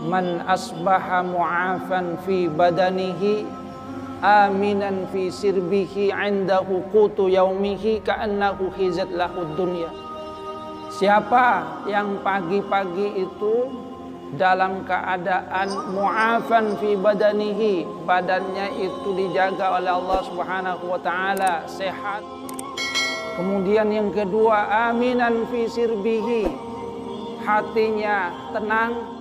Man asbaha mu'afan fi badanihi aminan fi sirbihi indahu qutu yaumihi ka'annahu hizat lahud dunya. Siapa yang pagi-pagi itu dalam keadaan mu'afan fi badanihi, badannya itu dijaga oleh Allah Subhanahu wa taala, sehat. Kemudian yang kedua, aminan fi sirbihi, hatinya tenang.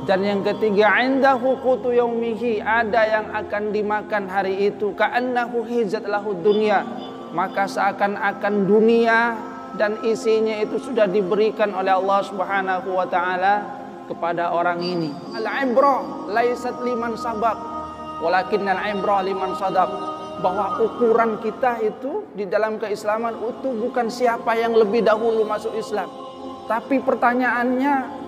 Dan yang ketiga, indahu qutu yaumihi, ada yang akan dimakan hari itu, ka'annahu hizat lahud dunya, maka seakan-akan dunia dan isinya itu sudah diberikan oleh Allah Subhanahu wa taala kepada orang ini. Al-ibrah laisat liman sabaq, walakinnal ibrah liman sadaq. Bahwa ukuran kita itu di dalam keislaman itu bukan siapa yang lebih dahulu masuk Islam, tapi pertanyaannya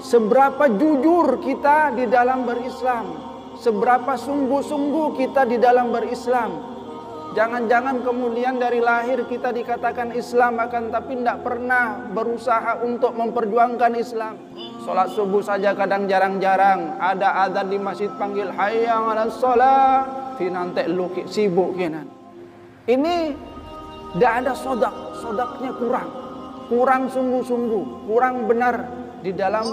seberapa jujur kita di dalam berislam, seberapa sungguh-sungguh kita di dalam berislam. Jangan-jangan kemudian dari lahir kita dikatakan Islam akan tapi tidak pernah berusaha untuk memperjuangkan Islam. Sholat subuh saja kadang jarang-jarang, ada adzan di masjid panggil hayya 'alas shalah, nanti lu sibuk kinan. Ini tidak ada sodaknya kurang sungguh-sungguh, kurang benar di dalam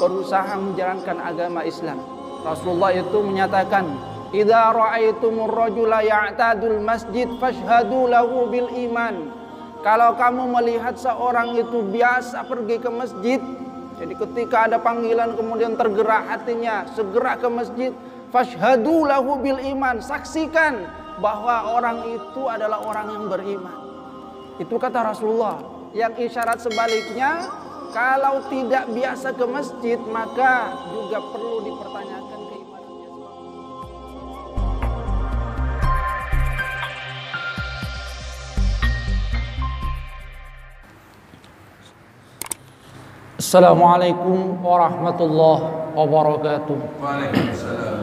berusaha menjalankan agama Islam. Rasulullah itu menyatakan, idza ra'aitumur rajula ya'tadul masjid fashhadu lahu bil iman. Kalau kamu melihat seorang itu biasa pergi ke masjid, jadi ketika ada panggilan kemudian tergerak hatinya segera ke masjid, fashhadu lahu bil iman, saksikan bahwa orang itu adalah orang yang beriman. Itu kata Rasulullah. Yang isyarat sebaliknya, kalau tidak biasa ke masjid maka juga perlu dipertanyakan keimanannya. Assalamualaikum warahmatullahi wabarakatuh. Waalaikumsalam.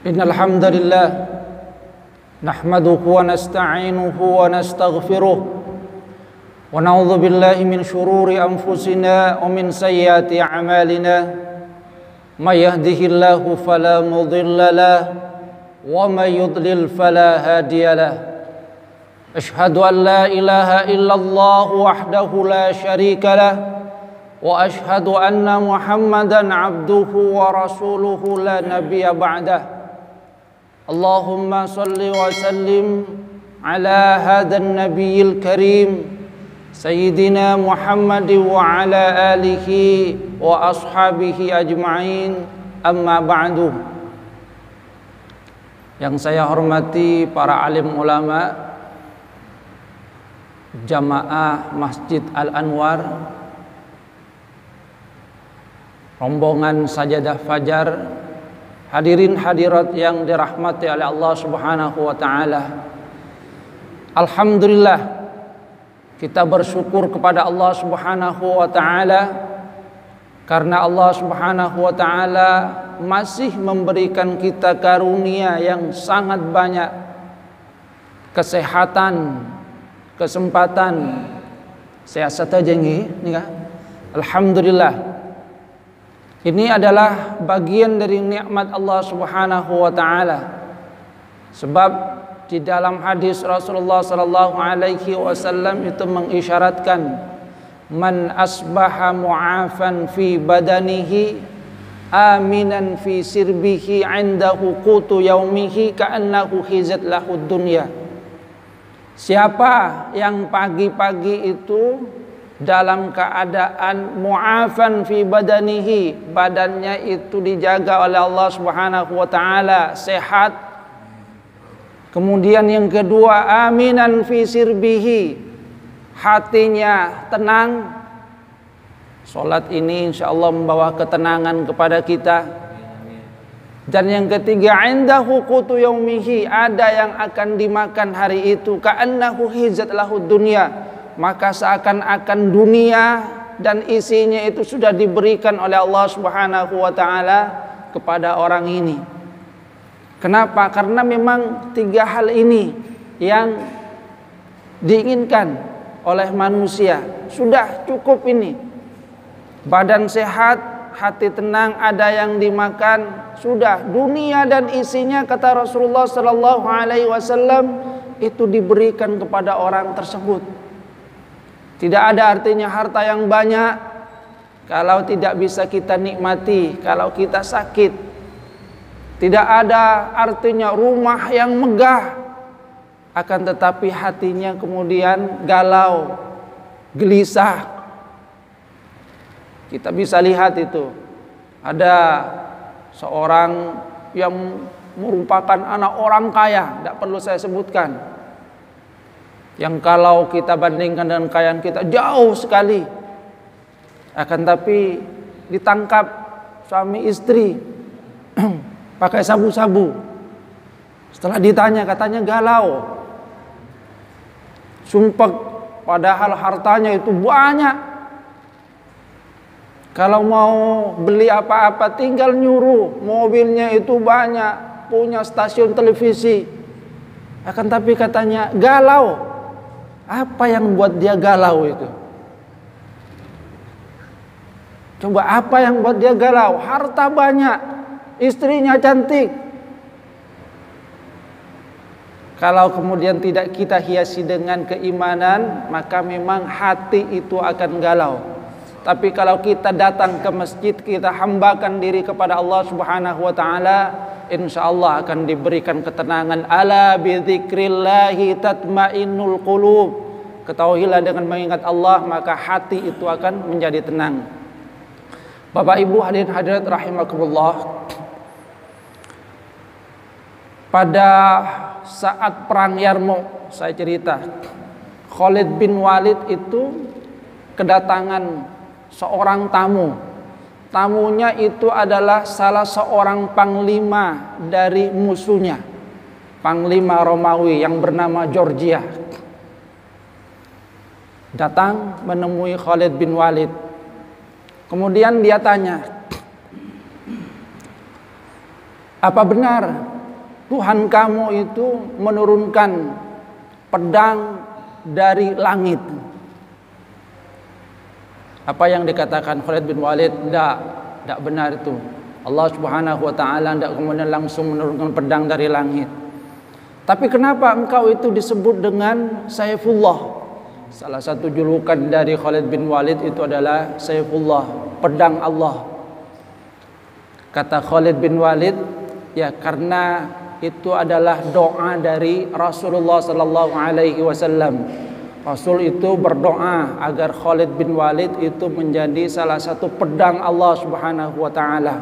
Innal hamdalillah nahmaduhu wa nasta'inuhu wa nastaghfiruh wa na'udzu billahi min shururi anfusina wa min sayyiati a'malina. May yahdihillahu fala mudilla lahu wa may yudlil fala hadiya lahu. Ashhadu an la ilaha illallah wahdahu la syarika lahu wa ashhadu anna Muhammadan abduhu wa rasuluhu la nabiyya ba'dah. Allahumma salli wa sallim ala hadzal nabiyil karim sayyidina Muhammad wa ala alihi wa ashabihi ajma'in, amma ba'du. Yang saya hormati para alim ulama, jamaah Masjid Al-Anwar, rombongan sajadah fajar, hadirin hadirat yang dirahmati oleh Allah Subhanahu wa taala. Alhamdulillah, kita bersyukur kepada Allah Subhanahu wa taala karena Allah Subhanahu wa taala masih memberikan kita karunia yang sangat banyak, kesehatan, kesempatan. Sehat saja nih, alhamdulillah. Ini adalah bagian dari nikmat Allah Subhanahu wa taala. Sebab di dalam hadis Rasulullah sallallahu alaihi wasallam itu mengisyaratkan, man asbaha mu'afan fi badanihi aminan fi sirbihi indahu qutu yaumihi ka'annahu hizat lahud dunya. Siapa yang pagi-pagi itu dalam keadaan mu'afan fi badanihi, badannya itu dijaga oleh Allah Subhanahu wa taala, sehat. Kemudian yang kedua, aminan fi sirbihi, hatinya tenang. Salat ini insyaallah membawa ketenangan kepada kita. Dan yang ketiga, indahu qutu yaumihi, ada yang akan dimakan hari itu, ka'annahu hizat lahud dunya, maka seakan-akan dunia dan isinya itu sudah diberikan oleh Allah Subhanahu wa taala kepada orang ini. Kenapa? Karena memang tiga hal ini yang diinginkan oleh manusia. Sudah cukup ini. Badan sehat, hati tenang, ada yang dimakan, sudah. Dunia dan isinya, kata Rasulullah sallallahu alaihi wasallam, itu diberikan kepada orang tersebut. Tidak ada artinya harta yang banyak kalau tidak bisa kita nikmati, kalau kita sakit. Tidak ada artinya rumah yang megah, akan tetapi hatinya kemudian galau, gelisah. Kita bisa lihat itu. Ada seorang yang merupakan anak orang kaya, tidak perlu saya sebutkan, yang kalau kita bandingkan dengan kekayaan kita jauh sekali. Akan tapi ditangkap suami istri pakai sabu-sabu. Setelah ditanya katanya galau, sumpah, padahal hartanya itu banyak. Kalau mau beli apa-apa tinggal nyuruh, mobilnya itu banyak, punya stasiun televisi. Akan tapi katanya galau. Apa yang buat dia galau itu? Coba apa yang buat dia galau? Harta banyak, istrinya cantik. Kalau kemudian tidak kita hiasi dengan keimanan, maka memang hati itu akan galau. Tapi kalau kita datang ke masjid, kita hambakan diri kepada Allah Subhanahu wa taala, insyaallah akan diberikan ketenangan. Ala bidzikrillahi tatmainnul qulub. Ketahuilah dengan mengingat Allah maka hati itu akan menjadi tenang. Bapak Ibu hadirin hadirat rahimakumullah. Pada saat perang Yarmouk, saya cerita, Khalid bin Walid itu kedatangan seorang tamu. Tamunya itu adalah salah seorang panglima dari musuhnya, panglima Romawi yang bernama Georgia. Datang menemui Khalid bin Walid. Kemudian dia tanya, apa benar Tuhan kamu itu menurunkan pedang dari langit? Apa yang dikatakan Khalid bin Walid? Tidak benar itu. Allah Subhanahu wa taala tidak kemudian langsung menurunkan pedang dari langit. Tapi kenapa engkau itu disebut dengan Saifullah? Salah satu julukan dari Khalid bin Walid itu adalah Saifullah, pedang Allah. Kata Khalid bin Walid, ya karena itu adalah doa dari Rasulullah sallallahu alaihi wasallam. Rasul itu berdoa agar Khalid bin Walid itu menjadi salah satu pedang Allah Subhanahu wa taala.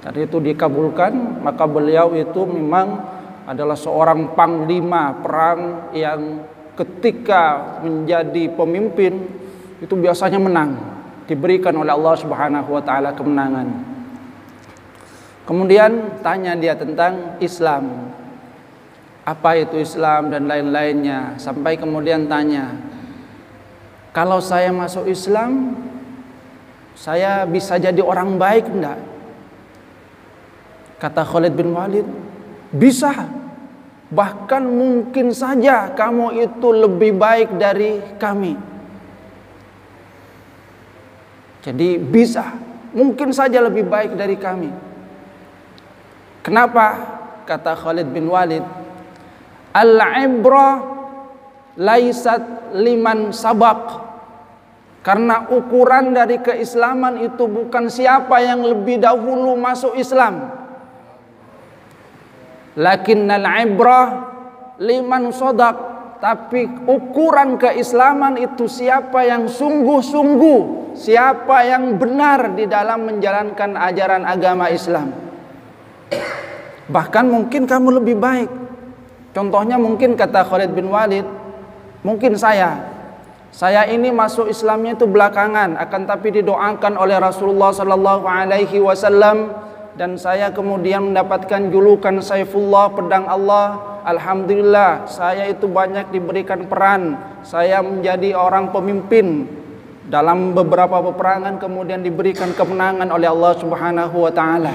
Dan itu dikabulkan, maka beliau itu memang adalah seorang panglima perang yang ketika menjadi pemimpin itu biasanya menang, diberikan oleh Allah Subhanahu wa taala kemenangan. Kemudian tanya dia tentang Islam. Apa itu Islam dan lain-lainnya. Sampai kemudian tanya, kalau saya masuk Islam, saya bisa jadi orang baik enggak? Kata Khalid bin Walid, bisa. Bahkan mungkin saja kamu itu lebih baik dari kami. Jadi bisa, mungkin saja lebih baik dari kami. Kenapa? Kata Khalid bin Walid, al-ibra laisat liman sabaq. Karena ukuran dari keislaman itu bukan siapa yang lebih dahulu masuk Islam. Lakinnal ibrah liman shadaq. Tapi ukuran keislaman itu siapa yang sungguh-sungguh, siapa yang benar di dalam menjalankan ajaran agama Islam. Bahkan mungkin kamu lebih baik. Contohnya mungkin kata Khalid bin Walid, mungkin saya ini masuk Islamnya itu belakangan, akan tapi didoakan oleh Rasulullah sallallahu alaihi wasallam dan saya kemudian mendapatkan julukan Saifullah, pedang Allah. Alhamdulillah, saya itu banyak diberikan peran. Saya menjadi orang pemimpin dalam beberapa peperangan, kemudian diberikan kemenangan oleh Allah Subhanahu wa taala.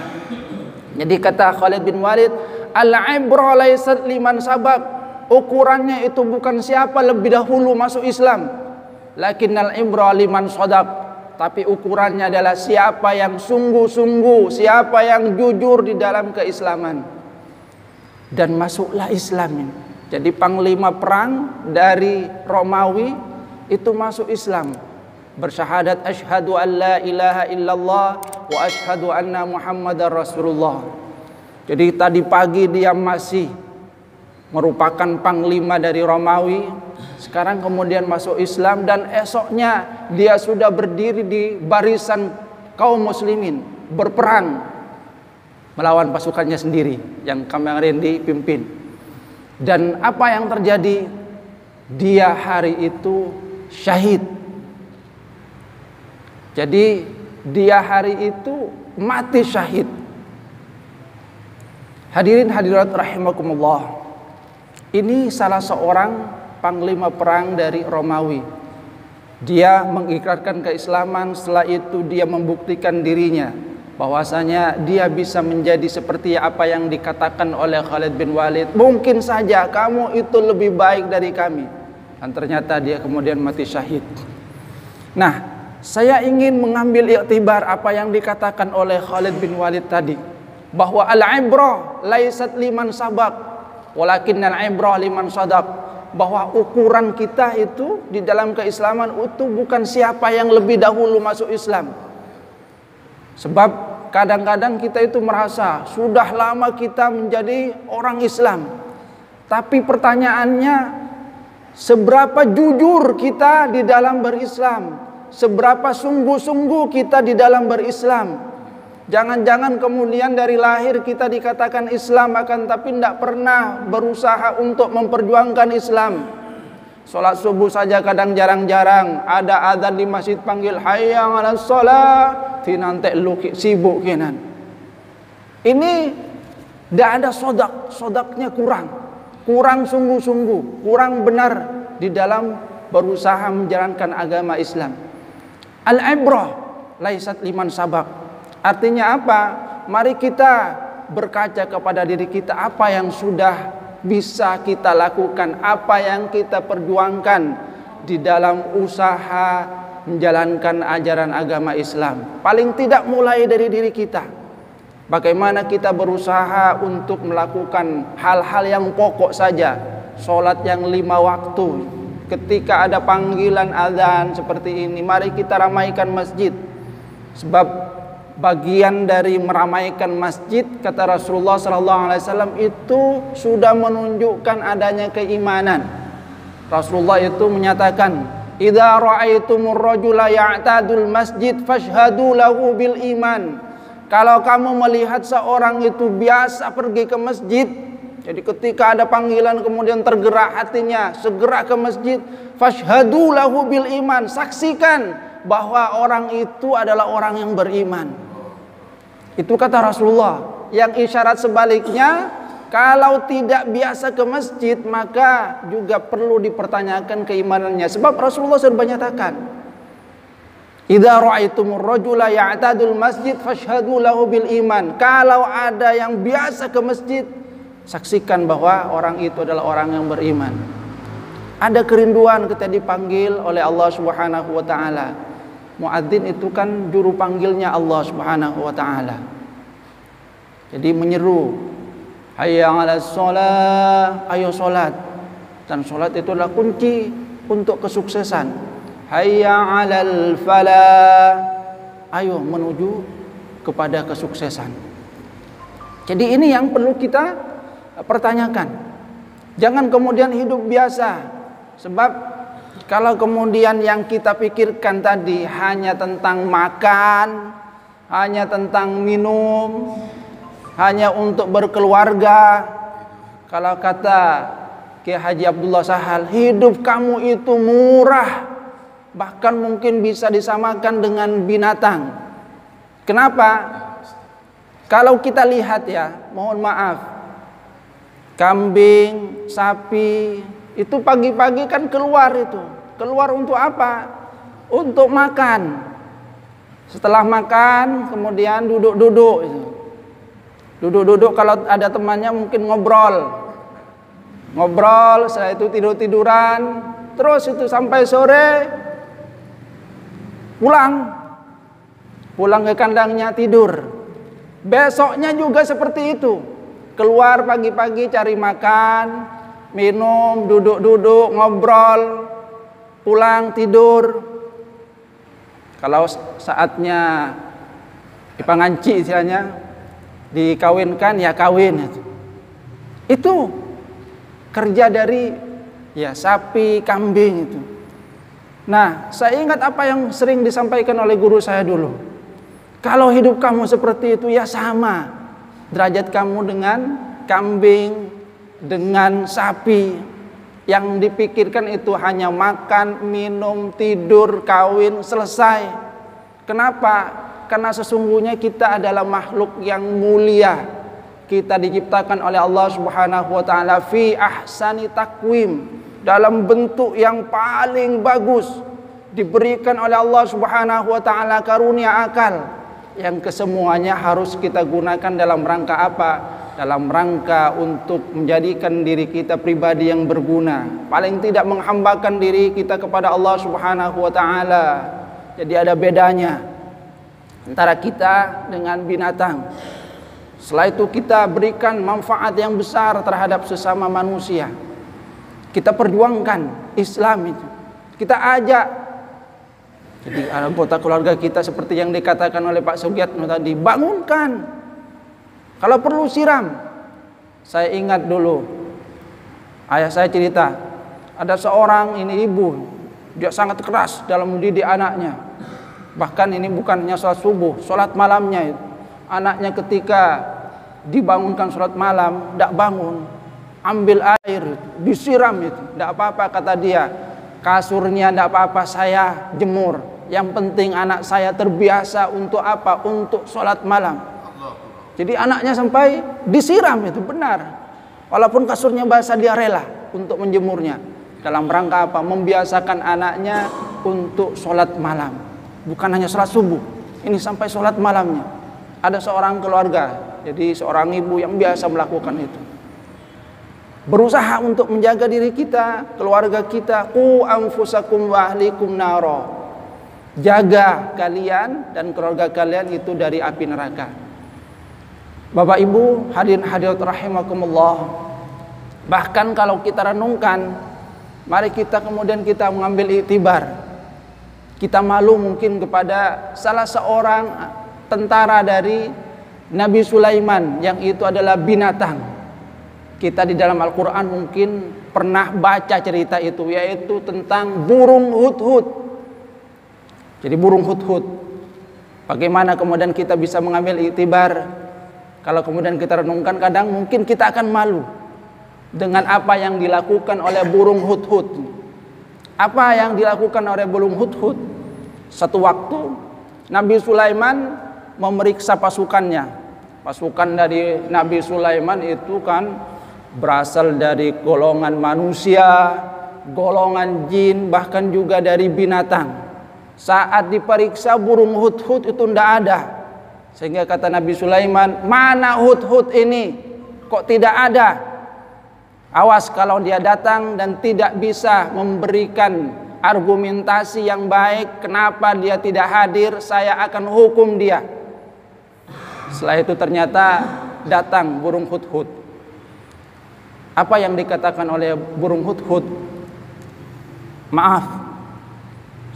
Jadi kata Khalid bin Walid, al-ibra laisat liman sabaq. Ukurannya itu bukan siapa lebih dahulu masuk Islam. Lakinnal ibra liman shadaq. Tapi ukurannya adalah siapa yang sungguh-sungguh, siapa yang jujur di dalam keislaman. Dan masuklah Islam. Jadi panglima perang dari Romawi itu masuk Islam. Bersyahadat asyhadu an la ilaha illallah wa asyhadu anna Muhammadar Rasulullah. Jadi tadi pagi dia masih merupakan panglima dari Romawi, sekarang kemudian masuk Islam, dan esoknya dia sudah berdiri di barisan kaum muslimin berperang melawan pasukannya sendiri yang kemarin dipimpin. Dan apa yang terjadi? Dia hari itu syahid. Jadi dia hari itu mati syahid. Hadirin hadirat rahimakumullah. Ini salah seorang panglima perang dari Romawi. Dia mengikrarkan keislaman, setelah itu dia membuktikan dirinya bahwasanya dia bisa menjadi seperti apa yang dikatakan oleh Khalid bin Walid. Mungkin saja kamu itu lebih baik dari kami. Dan ternyata dia kemudian mati syahid. Nah, saya ingin mengambil iktibar apa yang dikatakan oleh Khalid bin Walid tadi, bahwa al-ibrah laisat liman sabaq walakinnal ibrah liman shadaq. Bahwa ukuran kita itu di dalam keislaman itu bukan siapa yang lebih dahulu masuk Islam. Sebab kadang-kadang kita itu merasa sudah lama kita menjadi orang Islam. Tapi pertanyaannya, seberapa jujur kita di dalam berislam? Seberapa sungguh-sungguh kita di dalam berislam? Jangan-jangan kemudian dari lahir kita dikatakan Islam, akan tapi tidak pernah berusaha untuk memperjuangkan Islam. Sholat subuh saja kadang jarang-jarang. Ada azan di masjid panggil hayya 'alas shalah, tinantek lu sibuk kinan. Ini tidak ada sodaknya kurang sungguh-sungguh, kurang benar di dalam berusaha menjalankan agama Islam. Al-ibrah laisat liman sabaq. Artinya apa? Mari kita berkaca kepada diri kita, apa yang sudah bisa kita lakukan, apa yang kita perjuangkan di dalam usaha menjalankan ajaran agama Islam. Paling tidak mulai dari diri kita. Bagaimana kita berusaha untuk melakukan hal-hal yang pokok saja. Sholat yang 5 waktu. Ketika ada panggilan azan seperti ini, mari kita ramaikan masjid. Sebab bagian dari meramaikan masjid, kata Rasulullah SAW, itu sudah menunjukkan adanya keimanan. Rasulullah itu menyatakan, "Idza ra'aitumur rajula ya'tadul masjid fashhadu lahu bil iman." Kalau kamu melihat seorang itu biasa pergi ke masjid, jadi ketika ada panggilan kemudian tergerak hatinya, segera ke masjid, fashhadu lahu bil iman, saksikan bahwa orang itu adalah orang yang beriman. Itu kata Rasulullah. Yang isyarat sebaliknya, kalau tidak biasa ke masjid, maka juga perlu dipertanyakan keimanannya. Sebab Rasulullah sudah menyatakan, "Idza ra'aitumur rajula ya'tadul masjid fashhadu lahu bil iman." Kalau ada yang biasa ke masjid, saksikan bahwa orang itu adalah orang yang beriman. Ada kerinduan ketika dipanggil oleh Allah Subhanahu wa taala. Muadzin itu kan juru panggilnya Allah Subhanahu wa taala. Jadi menyeru, hayya 'alas shalah, ayo salat. Dan salat itu adalah kunci untuk kesuksesan. Hayya 'alal falah, ayo menuju kepada kesuksesan. Jadi ini yang perlu kita pertanyakan. Jangan kemudian hidup biasa. Sebab kalau kemudian yang kita pikirkan tadi hanya tentang makan, hanya tentang minum, hanya untuk berkeluarga. Kalau kata Kiai Haji Abdullah Sahal, hidup kamu itu murah, bahkan mungkin bisa disamakan dengan binatang. Kenapa? Kalau kita lihat ya, mohon maaf, kambing, sapi, itu pagi-pagi kan keluar itu. Keluar untuk apa? Untuk makan. Setelah makan, kemudian duduk-duduk. Duduk-duduk, kalau ada temannya mungkin ngobrol. Ngobrol, setelah itu tidur-tiduran. Terus itu sampai sore, pulang ke kandangnya tidur. Besoknya juga seperti itu, keluar pagi-pagi cari makan, minum, duduk-duduk, ngobrol, pulang tidur. Kalau saatnya dipanganci istilahnya, dikawinkan ya kawin. Itu kerja dari ya sapi, kambing itu. Nah, saya ingat apa yang sering disampaikan oleh guru saya dulu. Kalau hidup kamu seperti itu ya sama derajat kamu dengan kambing, dengan sapi. Yang dipikirkan itu hanya makan, minum, tidur, kawin, selesai. Kenapa? Karena sesungguhnya kita adalah makhluk yang mulia. Kita diciptakan oleh Allah Subhanahu wa taala fi ahsani takwim, dalam bentuk yang paling bagus. Diberikan oleh Allah Subhanahu wa taala karunia akal yang kesemuanya harus kita gunakan dalam rangka apa? Dalam rangka untuk menjadikan diri kita pribadi yang berguna, paling tidak menghambakan diri kita kepada Allah Subhanahu wa taala. Jadi ada bedanya antara kita dengan binatang. Setelah itu kita berikan manfaat yang besar terhadap sesama manusia. Kita perjuangkan Islam itu. Kita ajak. Jadi anggota keluarga kita seperti yang dikatakan oleh Pak Sugiatno tadi, bangunkan. Kalau perlu siram. Saya ingat dulu, ayah saya cerita, ada seorang ini ibu, dia sangat keras dalam mendidik anaknya. Bahkan ini bukan hanya sholat subuh, sholat malamnya itu. Anaknya ketika dibangunkan sholat malam, tidak bangun, ambil air, disiram itu, tidak apa-apa kata dia. Kasurnya tidak apa-apa, saya jemur. Yang penting anak saya terbiasa untuk apa? Untuk sholat malam. Jadi anaknya sampai disiram itu benar. Walaupun kasurnya basah dia rela untuk menjemurnya. Dalam rangka apa? Membiasakan anaknya untuk sholat malam. Bukan hanya sholat subuh. Ini sampai sholat malamnya. Ada seorang keluarga, jadi seorang ibu yang biasa melakukan itu. Berusaha untuk menjaga diri kita, keluarga kita. Qu anfusakum wa ahlikum naro. Jaga kalian dan keluarga kalian itu dari api neraka. Bapak Ibu hadirin hadirat rahimakumullah. Bahkan kalau kita renungkan, mari kita kemudian kita mengambil iktibar. Kita malu mungkin kepada salah seorang tentara dari Nabi Sulaiman yang itu adalah binatang. Kita di dalam Al-Quran mungkin pernah baca cerita itu, yaitu tentang burung hudhud. Jadi burung hudhud. Bagaimana kemudian kita bisa mengambil iktibar? Kalau kemudian kita renungkan, kadang mungkin kita akan malu dengan apa yang dilakukan oleh burung hudhud. Apa yang dilakukan oleh burung hudhud? Satu waktu Nabi Sulaiman memeriksa pasukannya. Pasukan dari Nabi Sulaiman itu kan berasal dari golongan manusia, golongan jin, bahkan juga dari binatang. Saat diperiksa burung hudhud itu tidak ada. Sehingga kata Nabi Sulaiman, mana hudhud ini? Kok tidak ada? Awas kalau dia datang dan tidak bisa memberikan argumentasi yang baik, kenapa dia tidak hadir, saya akan hukum dia. Setelah itu ternyata datang burung hudhud. Apa yang dikatakan oleh burung hudhud? Maaf,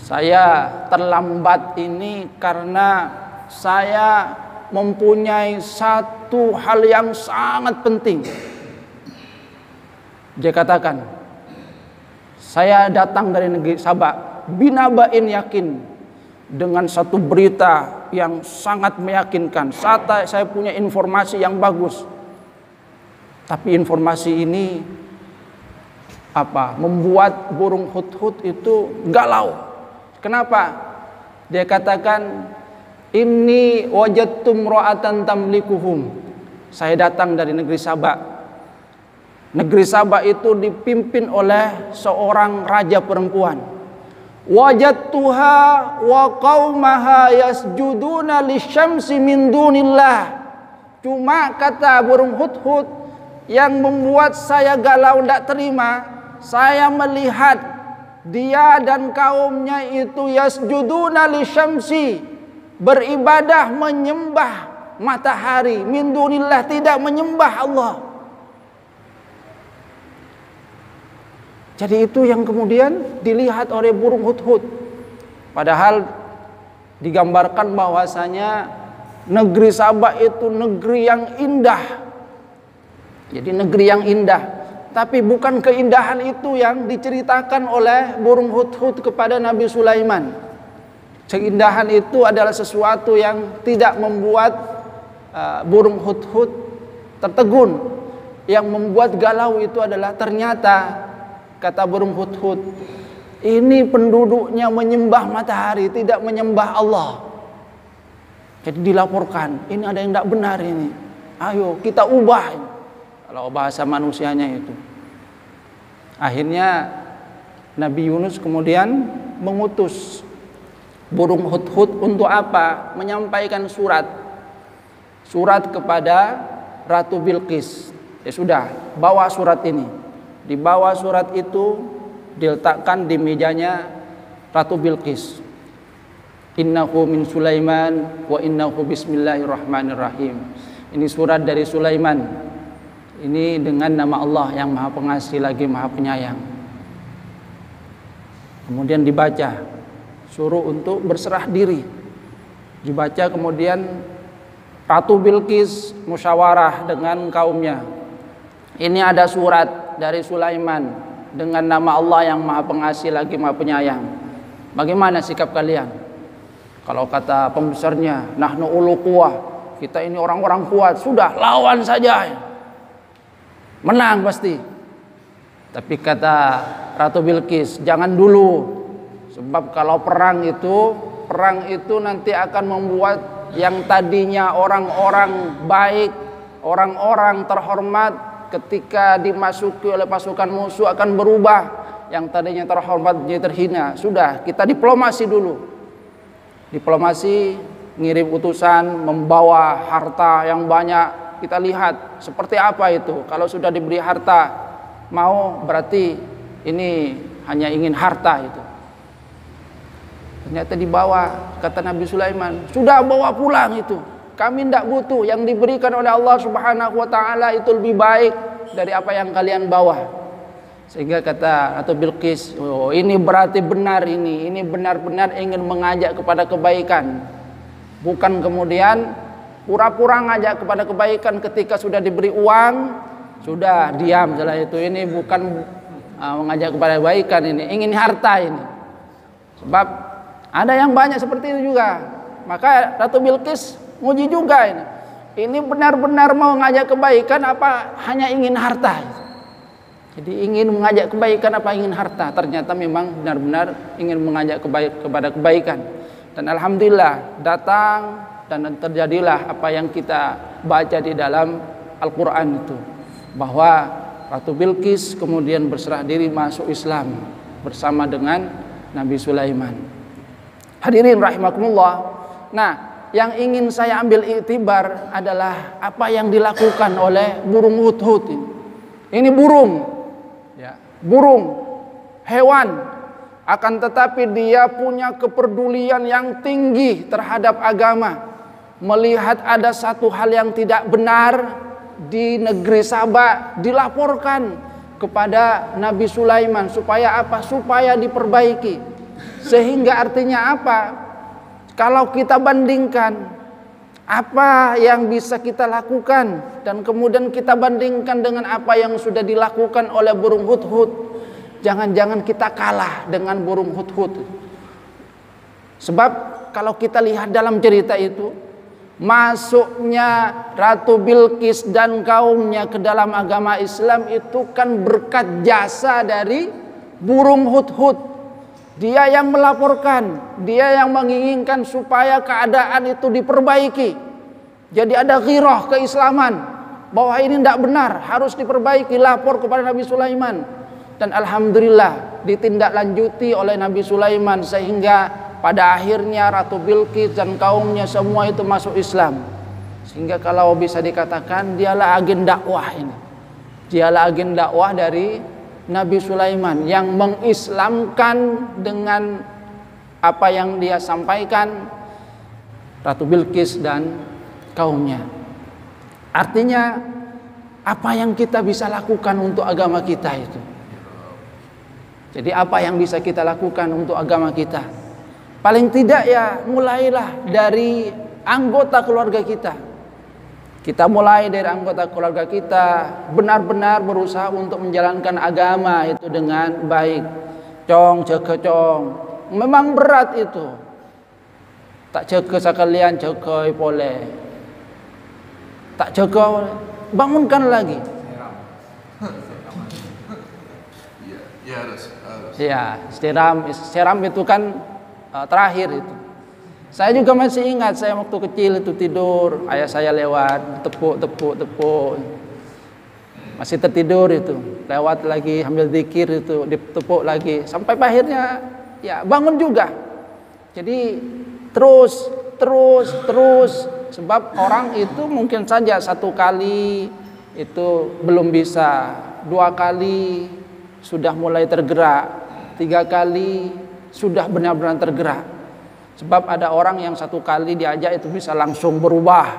saya terlambat ini karena saya mempunyai satu hal yang sangat penting. Dia katakan, saya datang dari negeri Sabah, binabain yakin dengan satu berita yang sangat meyakinkan. Saya punya informasi yang bagus. Tapi informasi ini membuat burung hudhud itu galau. Kenapa? Dia katakan, inni wajadtum ra'atan tamlikuhum. Saya datang dari negeri Sabah. Negeri Sabah itu dipimpin oleh seorang raja perempuan. Wajadtuha wa qaumaha yasjuduna lisyamsi min dunillah. Cuma kata burung hudhud yang membuat saya galau tidak terima, saya melihat dia dan kaumnya itu yasjuduna lisyamsi, beribadah menyembah matahari, min dunillah, tidak menyembah Allah. Jadi itu yang kemudian dilihat oleh burung hudhud. Padahal digambarkan bahwasanya negeri Sabah itu negeri yang indah. Jadi negeri yang indah. Tapi bukan keindahan itu yang diceritakan oleh burung hudhud kepada Nabi Sulaiman. Keindahan itu adalah sesuatu yang tidak membuat burung hudhud tertegun. Yang membuat galau itu adalah ternyata, kata burung hudhud, ini penduduknya menyembah matahari, tidak menyembah Allah. Jadi dilaporkan, ini ada yang tidak benar ini. Ayo kita ubah. Kalau bahasa manusianya itu. Akhirnya Nabi Yunus kemudian mengutus burung hudhud untuk apa? Menyampaikan surat kepada Ratu Bilqis. Ya sudah, bawa surat ini. Dibawa surat itu, diletakkan di mejanya Ratu Bilqis. Innahu min Sulaiman wa innahu bismillahirrahmanirrahim. Ini surat dari Sulaiman. Ini dengan nama Allah yang Maha Pengasih lagi Maha Penyayang. Kemudian dibaca, suruh untuk berserah diri. Dibaca, kemudian Ratu Bilqis musyawarah dengan kaumnya. Ini ada surat dari Sulaiman dengan nama Allah yang Maha Pengasih lagi Maha Penyayang. Bagaimana sikap kalian? Kalau kata pembesarnya, nahnu ulu quwah, kita ini orang-orang kuat, sudah lawan saja. Menang pasti. Tapi kata Ratu Bilqis, jangan dulu. Sebab kalau perang itu nanti akan membuat yang tadinya orang-orang baik, orang-orang terhormat, ketika dimasuki oleh pasukan musuh akan berubah. Yang tadinya terhormat jadi terhina. Sudah, kita diplomasi dulu. Diplomasi, ngirim utusan, membawa harta yang banyak. Kita lihat seperti apa itu. Kalau sudah diberi harta, mau berarti ini hanya ingin harta itu. Ternyata dibawa, kata Nabi Sulaiman, sudah bawa pulang itu. Kami tidak butuh, yang diberikan oleh Allah Subhanahu wa taala itu lebih baik dari apa yang kalian bawa. Sehingga kata Ratu Bilqis, oh, ini berarti benar ini benar-benar ingin mengajak kepada kebaikan. Bukan kemudian pura-pura ngajak kepada kebaikan ketika sudah diberi uang, sudah diam setelah itu. Ini bukan mengajak kepada kebaikan, ini ingin harta ini. Sebab ada yang banyak seperti itu juga. Maka Ratu Bilqis nguji juga ini. Ini benar-benar mau ngajak kebaikan apa hanya ingin harta? Jadi ingin mengajak kebaikan apa ingin harta? Ternyata memang benar-benar ingin mengajak kepada kebaikan. Dan alhamdulillah datang dan terjadilah apa yang kita baca di dalam Al-Quran itu, bahwa Ratu Bilqis kemudian berserah diri masuk Islam bersama dengan Nabi Sulaiman. Hadirin rahimakumullah. Nah, yang ingin saya ambil iktibar adalah apa yang dilakukan oleh burung hudhud ini. Ini burung, ya, burung, hewan. Akan tetapi dia punya kepedulian yang tinggi terhadap agama. Melihat ada satu hal yang tidak benar di negeri Sabah, dilaporkan kepada Nabi Sulaiman. Supaya apa? Supaya diperbaiki. Sehingga artinya apa? Kalau kita bandingkan apa yang bisa kita lakukan dan kemudian kita bandingkan dengan apa yang sudah dilakukan oleh burung hudhud, jangan-jangan kita kalah dengan burung hudhud. Sebab kalau kita lihat dalam cerita itu, masuknya Ratu Bilqis dan kaumnya ke dalam agama Islam itu kan berkat jasa dari burung hudhud. Dia yang melaporkan, dia yang menginginkan supaya keadaan itu diperbaiki. Jadi ada ghirah keislaman bahwa ini tidak benar, harus diperbaiki, lapor kepada Nabi Sulaiman. Dan alhamdulillah ditindaklanjuti oleh Nabi Sulaiman sehingga pada akhirnya Ratu Bilqis dan kaumnya semua itu masuk Islam. Sehingga kalau bisa dikatakan dialah agen dakwah ini. Dialah agen dakwah dari Nabi Sulaiman yang mengislamkan dengan apa yang dia sampaikan Ratu Bilqis dan kaumnya. Artinya apa yang kita bisa lakukan untuk agama kita itu. Jadi apa yang bisa kita lakukan untuk agama kita? Paling tidak ya mulailah dari anggota keluarga kita. Kita mulai dari anggota keluarga kita, benar-benar berusaha untuk menjalankan agama itu dengan baik. Cong, jaga cong. Memang berat itu. Tak jaga sekalian jaga boleh. Tak jaga bangunkan lagi. Ya harus. Ya, seram itu kan terakhir itu. Saya juga masih ingat, saya waktu kecil itu tidur, ayah saya lewat, tepuk. Masih tertidur itu, lewat lagi ambil zikir itu, ditepuk lagi, sampai akhirnya ya bangun juga. Jadi terus, sebab orang itu mungkin saja satu kali itu belum bisa, 2 kali sudah mulai tergerak, 3 kali sudah benar-benar tergerak. Sebab ada orang yang 1 kali diajak itu bisa langsung berubah,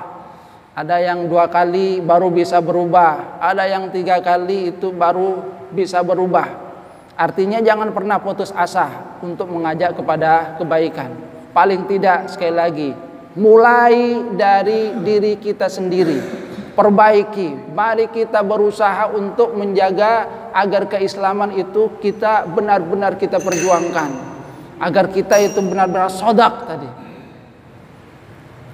ada yang 2 kali baru bisa berubah, ada yang 3 kali itu baru bisa berubah. Artinya jangan pernah putus asa untuk mengajak kepada kebaikan. Paling tidak sekali lagi, mulai dari diri kita sendiri, perbaiki. Mari kita berusaha untuk menjaga agar keislaman itu kita benar-benar kita perjuangkan, agar kita itu benar-benar sodak tadi.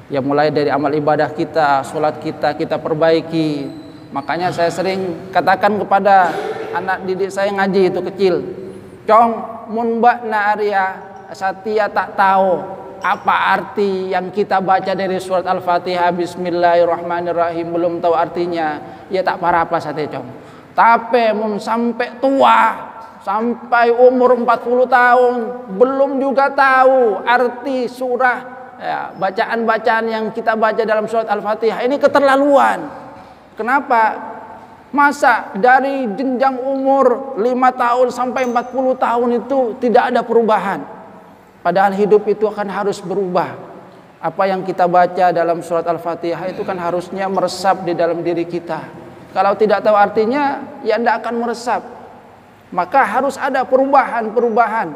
Ya mulai dari amal ibadah kita, sholat kita perbaiki. Makanya saya sering katakan kepada anak didik saya ngaji itu kecil, cong mun mbak na Arya Satya tak tahu apa arti yang kita baca dari surat Al-Fatihah Bismillahirrahmanirrahim, belum tahu artinya, ya tak apa-apa Satya cong. Tapi mun sampai tua, sampai umur 40 tahun belum juga tahu arti surah, ya, bacaan-bacaan yang kita baca dalam surat Al-Fatihah, ini keterlaluan. Kenapa? Masa dari jenjang umur 5 tahun sampai 40 tahun itu tidak ada perubahan? Padahal hidup itu akan harus berubah. Apa yang kita baca dalam surat Al-Fatihah itu kan harusnya meresap di dalam diri kita. Kalau tidak tahu artinya, ya tidak akan meresap. Maka harus ada perubahan-perubahan.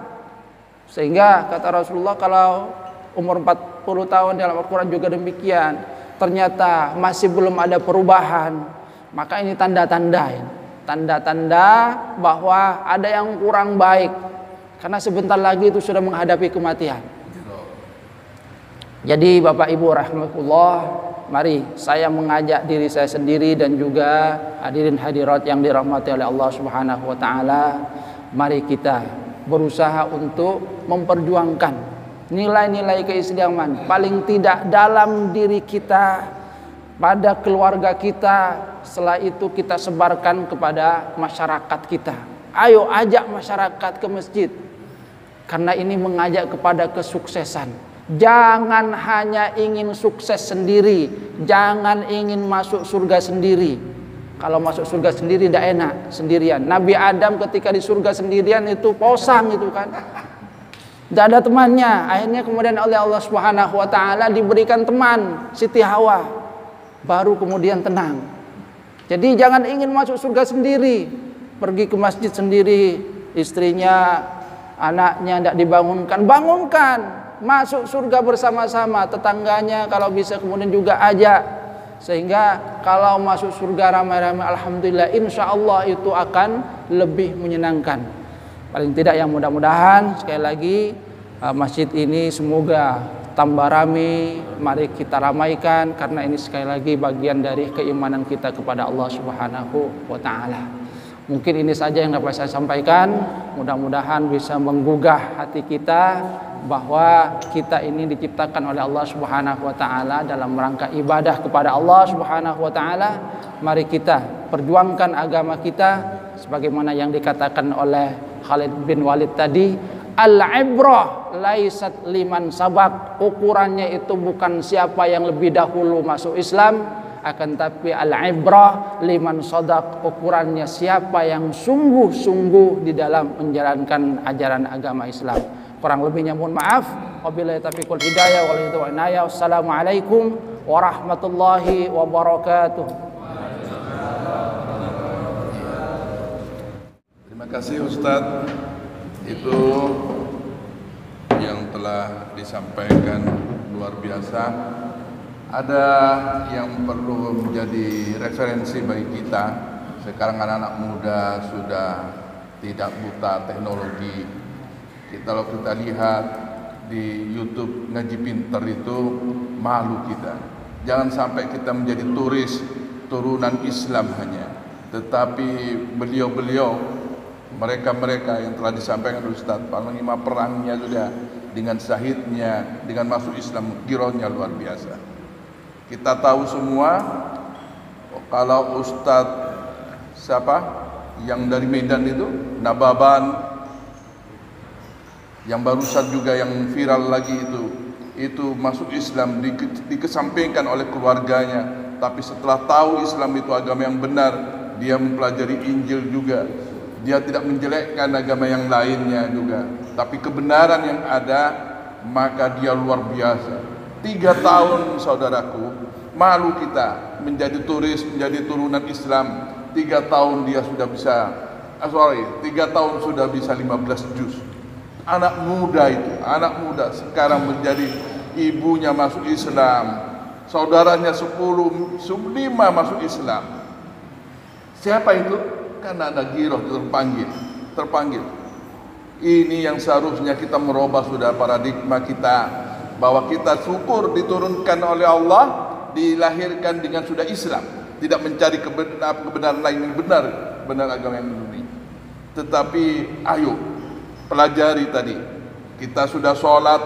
Sehingga kata Rasulullah, kalau umur 40 tahun dalam Al-Quran juga demikian, ternyata masih belum ada perubahan, maka ini tanda-tanda bahwa ada yang kurang baik, karena sebentar lagi itu sudah menghadapi kematian. Jadi Bapak Ibu rahmatullah, mari saya mengajak diri saya sendiri dan juga hadirin hadirat yang dirahmati oleh Allah Subhanahu wa taala, mari kita berusaha untuk memperjuangkan nilai-nilai keislaman, paling tidak dalam diri kita, pada keluarga kita. Setelah itu kita sebarkan kepada masyarakat kita. Ayo ajak masyarakat ke masjid, karena ini mengajak kepada kesuksesan. Jangan hanya ingin sukses sendiri, jangan ingin masuk surga sendiri. Kalau masuk surga sendiri tidak enak, sendirian. Nabi Adam ketika di surga sendirian itu posang itu kan, tidak ada temannya. Akhirnya kemudian oleh Allah Subhanahu wa taala diberikan teman, Siti Hawa, baru kemudian tenang. Jadi jangan ingin masuk surga sendiri, pergi ke masjid sendiri, istrinya, anaknya tidak dibangunkan, bangunkan, masuk surga bersama-sama, tetangganya kalau bisa kemudian juga ajak, sehingga kalau masuk surga ramai-ramai, alhamdulillah, insya Allah itu akan lebih menyenangkan. Paling tidak yang mudah-mudahan sekali lagi masjid ini semoga tambah ramai. Mari kita ramaikan, karena ini sekali lagi bagian dari keimanan kita kepada Allah Subhanahu wa taala. Mungkin ini saja yang dapat saya sampaikan. Mudah-mudahan bisa menggugah hati kita bahwa kita ini diciptakan oleh Allah Subhanahu wa taala dalam rangka ibadah kepada Allah Subhanahu wa taala. Mari kita perjuangkan agama kita sebagaimana yang dikatakan oleh Khalid bin Walid tadi, al-ibrah laisat liman sabaq. Ukurannya itu bukan siapa yang lebih dahulu masuk Islam, akan tapi al-ibrah liman shadaq, ukurannya siapa yang sungguh-sungguh di dalam menjalankan ajaran agama Islam. Kurang lebihnya mohon maaf. Wabillahi taufiq wal hidayah wal hidayah. Wassalamualaikum warahmatullahi wabarakatuh. Terima kasih Ustadz. Itu yang telah disampaikan luar biasa. Ada yang perlu menjadi referensi bagi kita. Sekarang anak-anak muda sudah tidak buta teknologi. Kalau kita lihat di YouTube Ngaji Pinter itu, malu kita. Jangan sampai kita menjadi turis turunan Islam hanya, tetapi beliau-beliau, mereka-mereka yang telah disampaikan Ustaz, panglima perangnya sudah, dengan syahidnya, dengan masuk Islam, girohnya luar biasa. Kita tahu semua kalau Ustadz siapa yang dari Medan itu, Nababan, yang barusan juga yang viral lagi itu masuk Islam, dikesampingkan oleh keluarganya, tapi setelah tahu Islam itu agama yang benar, dia mempelajari Injil juga, dia tidak menjelekkan agama yang lainnya juga, tapi kebenaran yang ada, maka dia luar biasa. 3 tahun saudaraku, malu kita menjadi turis, menjadi turunan Islam. 3 tahun dia sudah bisa 3 tahun sudah bisa 15 juz. Anak muda itu, anak muda sekarang menjadi ibunya masuk Islam, saudaranya 5 masuk Islam. Siapa itu? Karena ada giroh, terpanggil. Ini yang seharusnya kita merubah sudah paradigma kita, bahwa kita syukur diturunkan oleh Allah, dilahirkan dengan sudah Islam, tidak mencari kebenaran lain yang benar agama yang murni. Tetapi ayo pelajari tadi, kita sudah sholat,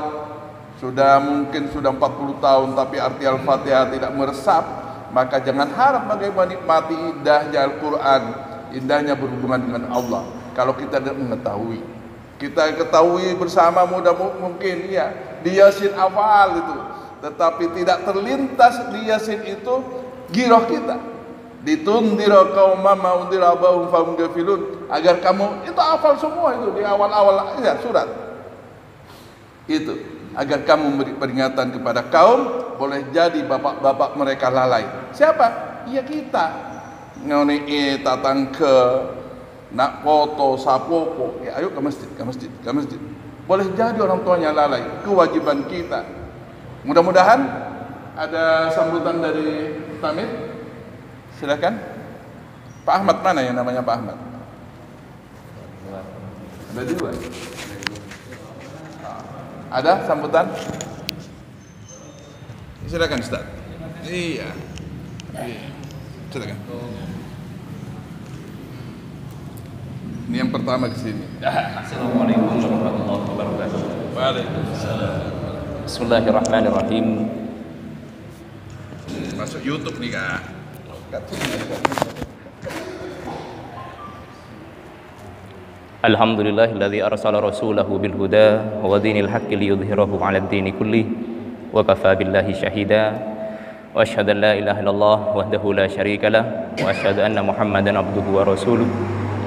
mungkin sudah 40 tahun, tapi arti Al-Fatihah tidak meresap, maka jangan harap bagaimana menikmati indahnya Al-Quran, indahnya berhubungan dengan Allah, kalau kita tidak mengetahui. Kita ketahui bersama mudah mungkin ya di Yasin hafal itu, tetapi tidak terlintas di Yasin itu giroh kita. Ditundira qaumam ma undira abahum fahum ghafilun, agar kamu itu hafal semua itu di awal-awal ya surat. Itu agar kamu memberi peringatan kepada kaum, boleh jadi bapak-bapak mereka lalai. Siapa? Iya kita. Ngone tatang ke nak foto sapopo, ya ayo ke masjid. Boleh jadi orang tuanya lalai, kewajiban kita. Mudah-mudahan ada sambutan dari Tamir. Silakan. Pak Ahmad, mana yang namanya Pak Ahmad? Ada 2. Ada sambutan? Silakan Ustaz. Iya. Silakan. Ini yang pertama ke sini. Assalamualaikum warahmatullahi wabarakatuh. Waalaikumsalam. Bismillahirrahmanirrahim. Masuk YouTube nih Kak. Alhamdulillahilladzi arsala rasulahu bil huda wa dinil haqqi liyudhhirahu 'alad dini kullih wa kafaa billahi syahida. Wa asyhadu an la ilaha illallah wahdahu la syarikalah wa asyhadu anna Muhammadan abduhu wa rasuluh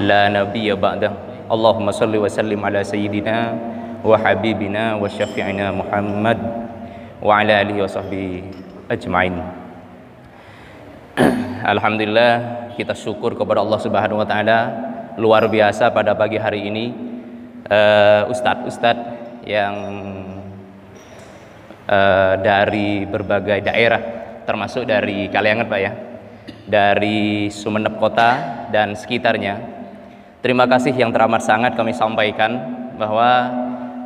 la nabiyya ba'dah. Allahumma salli wa sallim ala sayyidina wa habibina wa syafi'ina Muhammad wa ala alihi wa sahbihi ajma'in. Alhamdulillah, kita syukur kepada Allah Subhanahu wa taala, luar biasa pada pagi hari ini ustadz-ustadz yang dari berbagai daerah, termasuk dari Kaliangan Pak ya, dari Sumeneb kota dan sekitarnya. Terima kasih yang teramat sangat kami sampaikan bahwa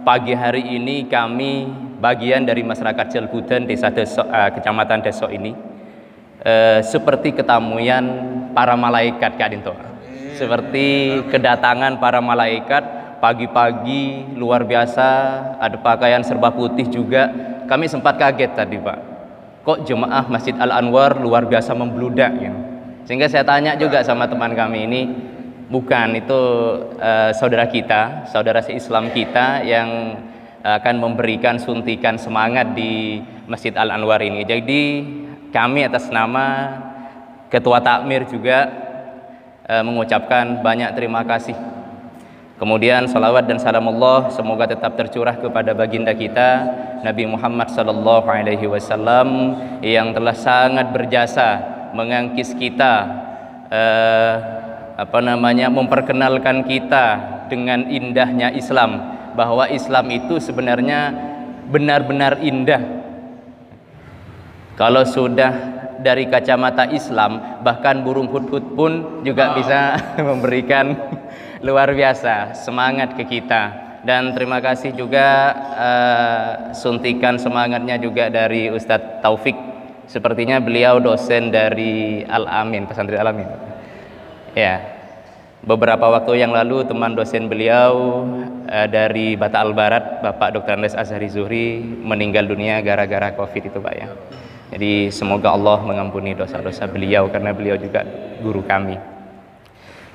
pagi hari ini kami bagian dari masyarakat Jelbudan, desa Desok, kecamatan Desok ini seperti ketamuan para malaikat Kak Dinto. Seperti kedatangan para malaikat pagi-pagi luar biasa, ada pakaian serba putih juga. Kami sempat kaget tadi Pak, kok jemaah Masjid Al-Anwar luar biasa membludak ya. Sehingga saya tanya juga sama teman kami ini, bukan itu saudara kita, saudara se-Islam kita yang akan memberikan suntikan semangat di Masjid Al-Anwar ini. Jadi kami atas nama Ketua Takmir juga mengucapkan banyak terima kasih. Kemudian salawat dan salamullah semoga tetap tercurah kepada baginda kita Nabi Muhammad sallallahu alaihi wasallam yang telah sangat berjasa mengangkis kita memperkenalkan kita dengan indahnya Islam, bahwa Islam itu sebenarnya benar-benar indah. Kalau sudah dari kacamata Islam, bahkan burung hudhud pun juga bisa memberikan luar biasa semangat ke kita. Dan terima kasih juga suntikan semangatnya juga dari Ustadz Taufik. Sepertinya beliau dosen dari Al-Amin, pesantren Al-Amin. Ya, beberapa waktu yang lalu teman dosen beliau dari Bata Al-Barat, Bapak Dr. Andes Azhari Zuhri, meninggal dunia gara-gara COVID itu Pak ya. Jadi semoga Allah mengampuni dosa-dosa beliau karena beliau juga guru kami.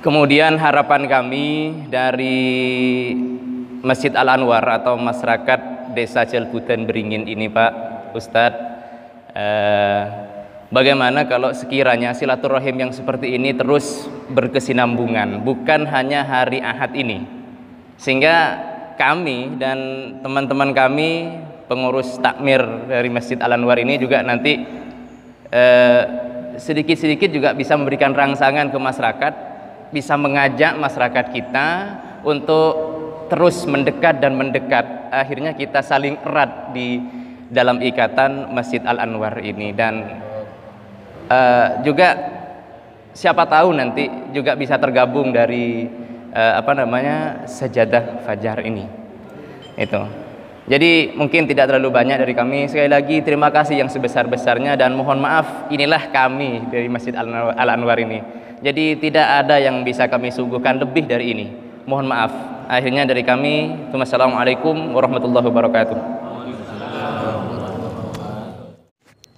Kemudian harapan kami dari Masjid Al-Anwar atau masyarakat Desa Celbutan Beringin ini Pak Ustadz, bagaimana kalau sekiranya silaturahim yang seperti ini terus berkesinambungan, bukan hanya hari Ahad ini, sehingga kami dan teman-teman kami pengurus takmir dari Masjid Al-Anwar ini juga nanti sedikit-sedikit juga bisa memberikan rangsangan ke masyarakat, bisa mengajak masyarakat kita untuk terus mendekat dan mendekat. Akhirnya kita saling erat di dalam ikatan Masjid Al-Anwar ini. Dan juga siapa tahu nanti juga bisa tergabung dari Sajadah Fajar ini. Itu. Jadi mungkin tidak terlalu banyak dari kami. Sekali lagi terima kasih yang sebesar-besarnya dan mohon maaf, inilah kami dari Masjid Al-Anwar ini. Jadi tidak ada yang bisa kami suguhkan lebih dari ini. Mohon maaf. Akhirnya dari kami, wassalamualaikum warahmatullahi wabarakatuh.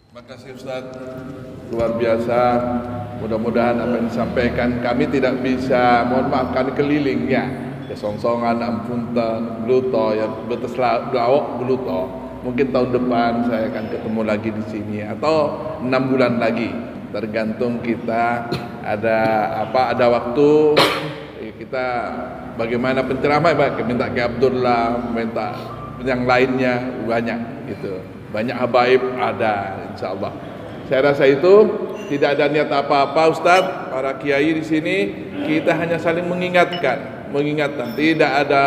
Terima kasih Ustaz, luar biasa. Mudah-mudahan apa yang disampaikan kami tidak bisa, mohon maaf kami keliling ya. Kesongsongan, Ampunten, Bluto, ya Betesla, Dawok, Bluto. Mungkin tahun depan saya akan ketemu lagi di sini atau 6 bulan lagi. Tergantung kita ada waktu kita bagaimana penceramah, minta ke Abdullah, minta yang lainnya banyak gitu, banyak habaib ada insyaallah. Saya rasa itu tidak ada niat apa-apa Ustadz, para kiai di sini kita hanya saling mengingatkan, tidak ada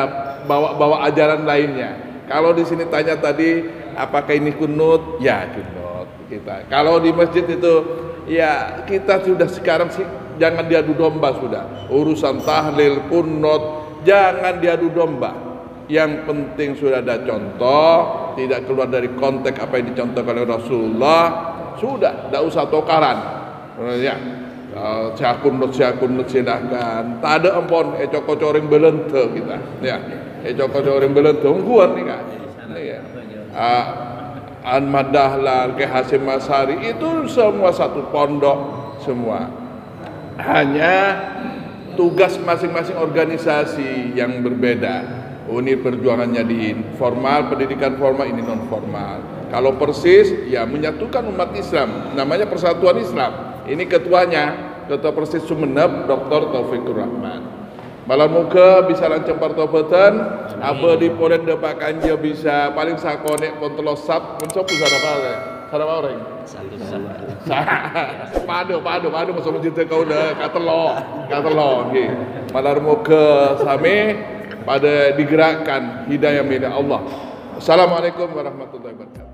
bawa ajaran lainnya. Kalau di sini tanya tadi apakah ini kunut, ya kunut kita. Kalau di masjid itu ya kita sudah sekarang sih jangan diadu domba sudah. Urusan tahlil, kunut jangan diadu domba. Yang penting sudah ada contoh, tidak keluar dari konteks apa yang dicontohkan oleh Rasulullah, sudah, tidak usah tokaran. Ya, saya kunut silahkan. Tak ada ampun, ecok coring belente kita. Ya, ecok coring belente, kuat nih kan. Ya. Ahmad Dahlan, Ki Hasyim Asy'ari itu semua satu pondok semua. Hanya tugas masing-masing organisasi yang berbeda. Ini perjuangannya di formal, pendidikan formal, ini non formal. Kalau Persis ya menyatukan umat Islam, namanya Persatuan Islam. Ini ketuanya, Ketua Persis Sumeneb Dr. Taufikur Rahman. Malam muka bisa lanceng partobatan, apa di polen depak kanja bisa paling sakonek pontelosap, mencoba sana orang. Padu masuk masjid kau dah katelo. Malam muka sami pada digerakkan hidayah milik Allah. Assalamualaikum warahmatullahi wabarakatuh.